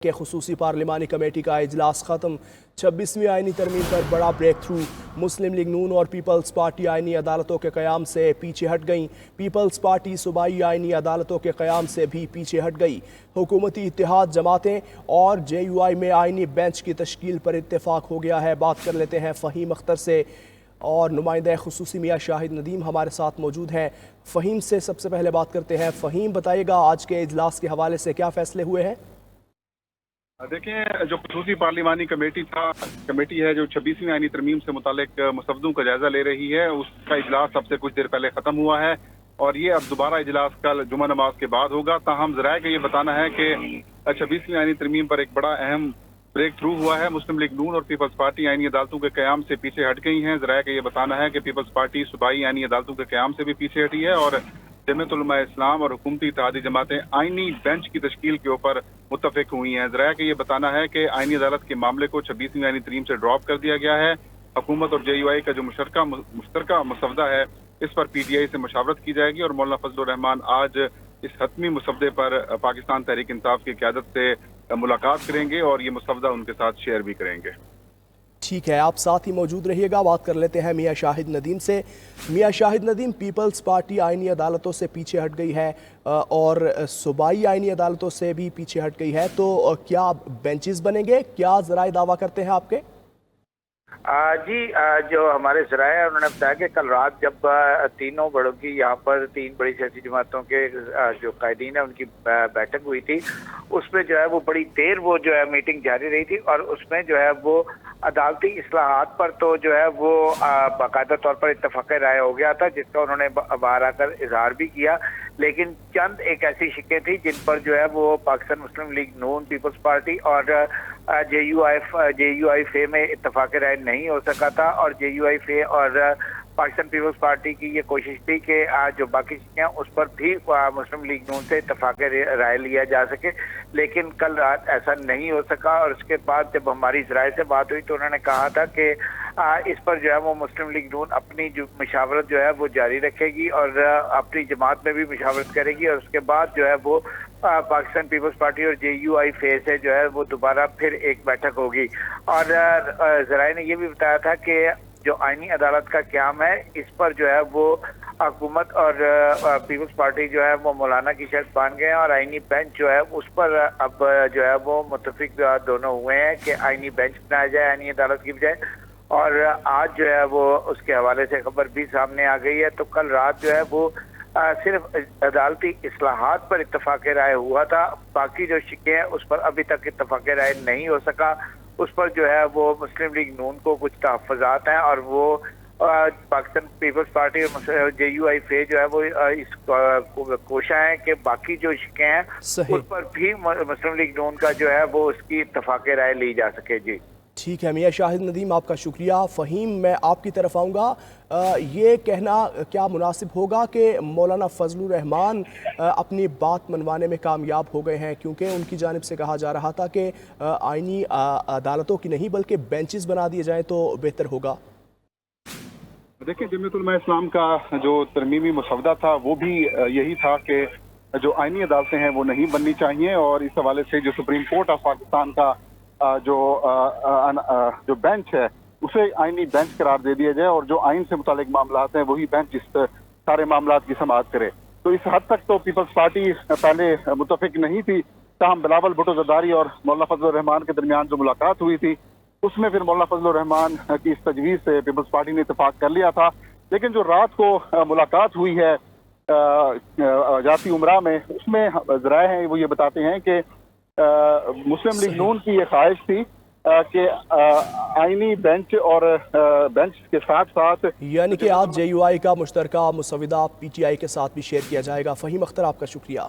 کہ خصوصی پارلیمانی کمیٹی کا اجلاس ختم 26ویں آئینی ترمیم پر بڑا بریک تھرو مسلم لیگ نون اور پیپلز پارٹی آئینی عدالتوں کے قیام سے پیچھے ہٹ گئیں پیپلز پارٹی صوبائی آئینی عدالتوں کے قیام سے بھی پیچھے ہٹ گئی حکومتی اتحاد جماعتیں اور جے یو آئی میں آئینی بینچ کی تشکیل پر اتفاق ہو گیا ہے۔ بات کر لیتے ہیں فہیم اختر سے اور نمائندہ خصوصی میاں شاہد ندیم ہمارے ساتھ موجود ہیں۔ فہیم سے سب سے پہلے بات کرتے ہیں۔ فہیم بتائیے گا آج کے اجلاس کے حوالے سے کیا فیصلے ہوئے ہیں؟ دیکھیں، جو خصوصی پارلیمانی کمیٹی ہے جو 26ویں آئینی ترمیم سے متعلق مسودوں کا جائزہ لے رہی ہے، اس کا اجلاس اب سے کچھ دیر پہلے ختم ہوا ہے اور یہ اب دوبارہ اجلاس کل جمعہ نماز کے بعد ہوگا۔ تاہم ذرائع کا یہ بتانا ہے کہ 26ویں آئینی ترمیم پر ایک بڑا اہم بریک تھرو ہوا ہے۔ مسلم لیگ نون اور پیپلز پارٹی آئینی عدالتوں کے قیام سے پیچھے ہٹ گئی ہیں۔ ذرائع کا یہ بتانا ہے کہ پیپلز پارٹی صوبائی آئینی عدالتوں کے قیام سے بھی پیچھے ہٹی ہے اور جمعیت علماء اسلام اور حکومتی اتحادی جماعتیں آئینی بینچ کی تشکیل کے اوپر متفق ہوئی ہیں۔ ذرائع کا یہ بتانا ہے کہ آئینی عدالت کے معاملے کو 26ویں آئینی ترمیم سے ڈراپ کر دیا گیا ہے۔ حکومت اور جے یو آئی کا جو مشترکہ مسودہ ہے اس پر پی ٹی آئی سے مشاورت کی جائے گی اور مولانا فضل الرحمان آج اس حتمی مسودے پر پاکستان تحریک انصاف کی قیادت سے ملاقات کریں گے اور یہ مسودہ ان کے ساتھ شیئر بھی کریں گے۔ ٹھیک ہے، آپ ساتھ ہی موجود رہیے گا۔ بات کر لیتے ہیں میاں شاہد ندیم سے۔ میاں شاہد ندیم، پیپلز پارٹی آئینی عدالتوں سے پیچھے ہٹ گئی ہے اور صوبائی آئینی عدالتوں سے بھی پیچھے ہٹ گئی ہے، تو کیا بینچز بنیں گے؟ کیا ذرائع دعویٰ کرتے ہیں آپ کے؟ جی، جو ہمارے ذرائع ہیں انہوں نے بتایا کہ کل رات جب تینوں بڑوں کی یہاں پر تین بڑی سیاسی جماعتوں کے جو قائدین ہیں ان کی بیٹھک ہوئی تھی، اس میں جو ہے وہ بڑی دیر وہ جو ہے میٹنگ جاری رہی تھی اور اس میں جو ہے وہ عدالتی اصلاحات پر تو جو ہے وہ باقاعدہ طور پر اتفاق رائے ہو گیا تھا، جس کا انہوں نے باہر آ کر اظہار بھی کیا، لیکن چند ایک ایسی شکیں تھیں جن پر جو ہے وہ پاکستان مسلم لیگ نون، پیپلز پارٹی اور جے یو آئی فے میں اتفاق رائے نہیں ہو سکا تھا اور جے یو آئی فے اور پاکستان پیپلز پارٹی کی یہ کوشش تھی کہ جو باقی چیزیں اس پر بھی مسلم لیگ نون سے اتفاق رائے لیا جا سکے، لیکن کل رات ایسا نہیں ہو سکا اور اس کے بعد جب ہماری ذرائع سے بات ہوئی تو انہوں نے کہا تھا کہ اس پر جو ہے وہ مسلم لیگ نون اپنی جو مشاورت جو ہے وہ جاری رکھے گی اور اپنی جماعت میں بھی مشاورت کرے گی اور اس کے بعد جو ہے وہ پاکستان پیپلز پارٹی اور جے یو آئی فے سے جو ہے وہ دوبارہ پھر ایک بیٹھک ہوگی۔ اور ذرائع نے یہ بھی بتایا تھا کہ جو آئینی عدالت کا قیام ہے اس پر جو ہے وہ حکومت اور پیپلز پارٹی جو ہے وہ مولانا کی شرط مان گئے ہیں اور آئینی بینچ جو ہے اس پر اب جو ہے وہ متفق دونوں ہوئے ہیں کہ آئینی بینچ بنایا جائے آئینی عدالت کی بجائے، اور آج جو ہے وہ اس کے حوالے سے خبر بھی سامنے آ گئی ہے۔ تو کل رات جو ہے وہ صرف عدالتی اصلاحات پر اتفاق رائے ہوا تھا، باقی جو شکیں ہیں اس پر ابھی تک اتفاق رائے نہیں ہو سکا، اس پر جو ہے وہ مسلم لیگ نون کو کچھ تحفظات ہیں اور وہ پاکستان پیپلز پارٹی اور جے یو آئی فے جو ہے وہ اس کوشاں ہیں کہ باقی جو شکیں ہیں اس پر بھی مسلم لیگ نون کا جو ہے وہ اس کی اتفاق رائے لی جا سکے۔ جی ٹھیک ہے میاں شاہد ندیم، آپ کا شکریہ۔ فہیم، میں آپ کی طرف آؤں گا۔ یہ کہنا کیا مناسب ہوگا کہ مولانا فضل الرحمان اپنی بات منوانے میں کامیاب ہو گئے ہیں، کیونکہ ان کی جانب سے کہا جا رہا تھا کہ آئینی عدالتوں کی نہیں بلکہ بینچز بنا دیے جائیں تو بہتر ہوگا؟ دیکھیں، جمعیت علماء اسلام کا جو ترمیمی مسودہ تھا وہ بھی یہی تھا کہ جو آئینی عدالتیں ہیں وہ نہیں بننی چاہیے اور اس حوالے سے جو سپریم کورٹ آف پاکستان کا جو بینچ ہے اسے آئینی بینچ قرار دے دیا جائے اور جو آئین سے متعلق معاملات ہیں وہی بینچ اس سارے معاملات کی سماعت کرے۔ تو اس حد تک تو پیپلز پارٹی پہلے متفق نہیں تھی، تاہم بلاول بھٹو زرداری اور مولانا فضل الرحمان کے درمیان جو ملاقات ہوئی تھی اس میں پھر مولانا فضل الرحمان کی اس تجویز سے پیپلز پارٹی نے اتفاق کر لیا تھا، لیکن جو رات کو ملاقات ہوئی ہے جاتی عمرہ میں، اس میں ذرائع ہیں وہ یہ بتاتے ہیں کہ مسلم لیگ نون کی یہ خواہش تھی کہ آئینی بینچ اور بینچ کے ساتھ ساتھ یعنی کہ آج جے یو آئی کا مشترکہ مسودہ پی ٹی آئی کے ساتھ بھی شیئر کیا جائے گا۔ فہیم اختر، آپ کا شکریہ۔